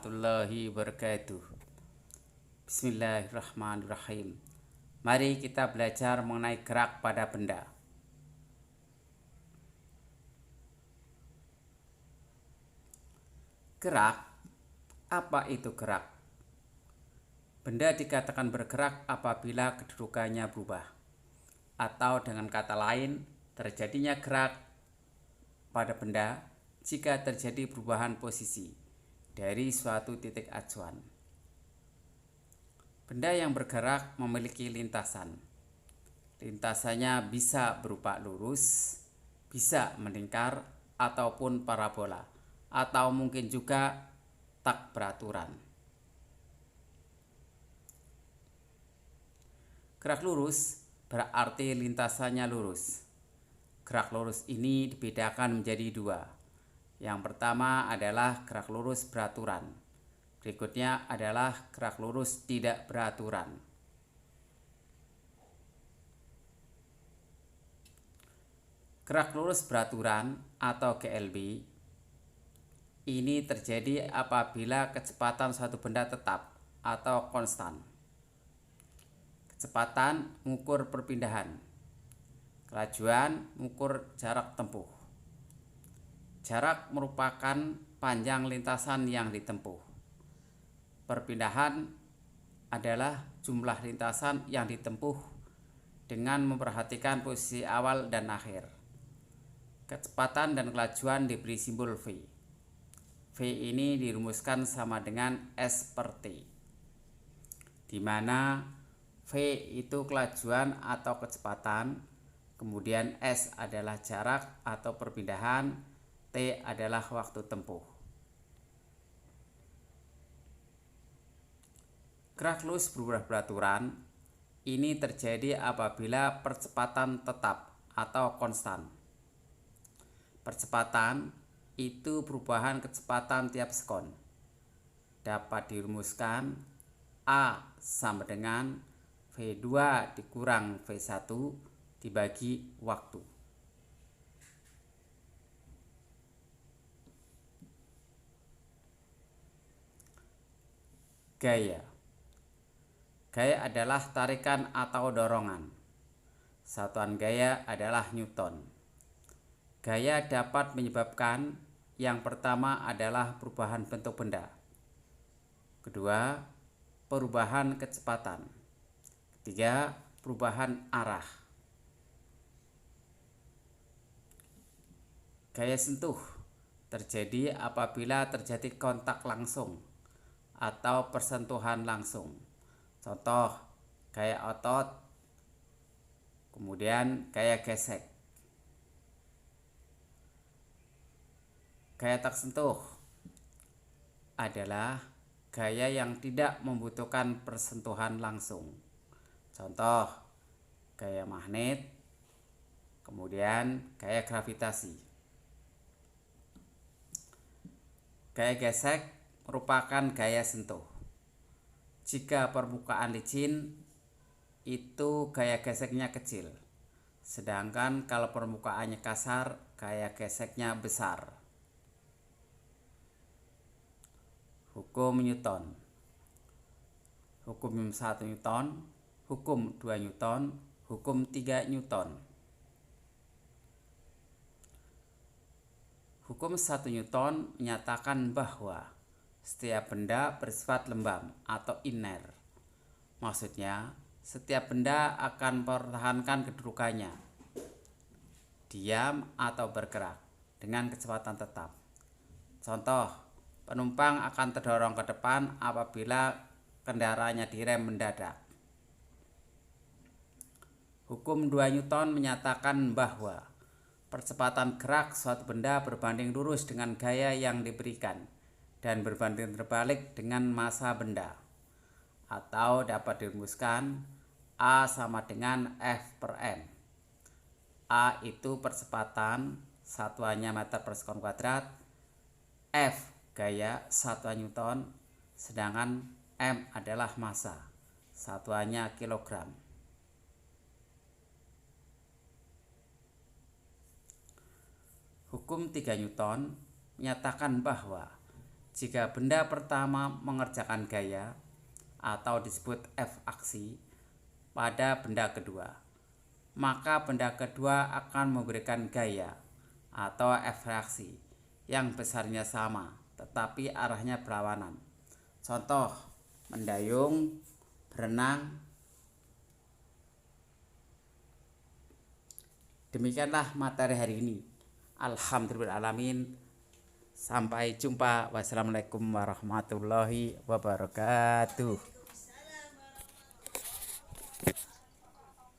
warahmatullahi wabarakatuh. Bismillahirrahmanirrahim. Mari kita belajar mengenai gerak pada benda. Gerak, apa itu gerak? Benda dikatakan bergerak apabila kedudukannya berubah, atau dengan kata lain, terjadinya gerak pada benda jika terjadi perubahan posisi dari suatu titik acuan. Benda yang bergerak memiliki lintasan. Lintasannya bisa berupa lurus, bisa melingkar, ataupun parabola, atau mungkin juga tak beraturan. Gerak lurus berarti lintasannya lurus. Gerak lurus ini dibedakan menjadi dua. Yang pertama adalah gerak lurus beraturan. Berikutnya adalah gerak lurus tidak beraturan. Gerak lurus beraturan atau GLB ini terjadi apabila kecepatan suatu benda tetap atau konstan. Kecepatan mengukur perpindahan. Kelajuan mengukur jarak tempuh. Jarak merupakan panjang lintasan yang ditempuh. Perpindahan adalah jumlah lintasan yang ditempuh dengan memperhatikan posisi awal dan akhir. Kecepatan dan kelajuan diberi simbol V. V ini dirumuskan sama dengan S per T, di mana V itu kelajuan atau kecepatan, kemudian S adalah jarak atau perpindahan, T adalah waktu tempuh. Gerak lurus berubah beraturan ini terjadi apabila percepatan tetap atau konstan. Percepatan itu perubahan kecepatan tiap sekon. Dapat dirumuskan A sama dengan V2 dikurang V1 dibagi waktu. Gaya. Gaya adalah tarikan atau dorongan. Satuan gaya adalah Newton. Gaya dapat menyebabkan yang pertama adalah perubahan bentuk benda. Kedua, perubahan kecepatan. Ketiga, perubahan arah. Gaya sentuh terjadi apabila terjadi kontak langsung atau persentuhan langsung. Contoh, gaya otot, kemudian gaya gesek. Gaya tak sentuh adalah gaya yang tidak membutuhkan persentuhan langsung. Contoh, gaya magnet, kemudian gaya gravitasi. Gaya gesek merupakan gaya sentuh. Jika permukaan licin, itu gaya geseknya kecil. Sedangkan kalau permukaannya kasar, gaya geseknya besar. Hukum Newton. Hukum 1 Newton, hukum 2 Newton, hukum 3 Newton. Hukum 1 Newton menyatakan bahwa setiap benda bersifat lembab atau iner. Maksudnya, setiap benda akan mempertahankan kedudukannya, diam atau bergerak dengan kecepatan tetap. Contoh, penumpang akan terdorong ke depan apabila kendaraannya direm mendadak. Hukum 2 Newton menyatakan bahwa percepatan gerak suatu benda berbanding lurus dengan gaya yang diberikan dan berbanding terbalik dengan massa benda. Atau dapat dirumuskan A sama dengan F per M. A itu percepatan, satuannya meter per sekon kuadrat. F gaya, satuan Newton, sedangkan M adalah massa, satuannya kilogram. Hukum 3 Newton menyatakan bahwa Jika benda pertama mengerjakan gaya atau disebut F aksi pada benda kedua, maka benda kedua akan memberikan gaya atau F reaksi yang besarnya sama tetapi arahnya berlawanan. Contoh, mendayung, berenang. Demikianlah materi hari ini. Alhamdulillahirrahmanirrahim. Sampai jumpa. Wassalamualaikum warahmatullahi wabarakatuh.